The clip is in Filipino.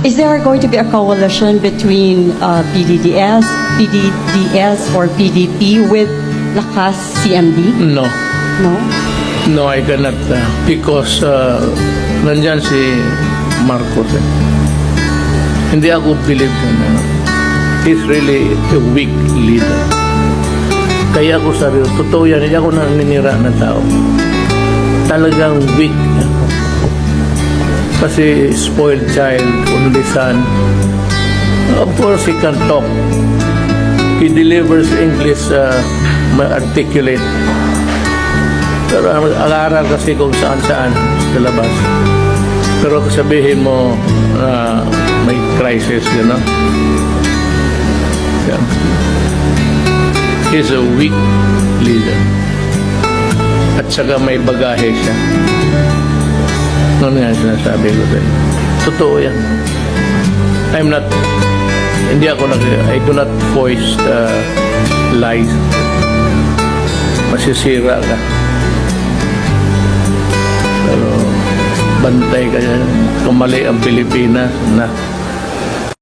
Is there going to be a coalition between PDDS or PDP with Lakas CMD? No. No? No, I cannot. Because nandyan si Marcos. Hindi ako believe na he's really a weak leader. Kaya ako sabi, totoo yan, hindi ako naninira na tao. Talagang weak. Kasi spoiled child, only son. Of course, he can talk. He delivers English articulate. Pero ang-aral kasi kung saan-saan sa labas. Pero sabihin mo may crisis, you know? Yeah. He's a weak leader. At saka may bagahe siya. Noon nga sinasabi ko sa'yo. Totoo yan. I do not voice lies. Masisira ka. Pero bantay ka yan. Kung mali ang Pilipinas na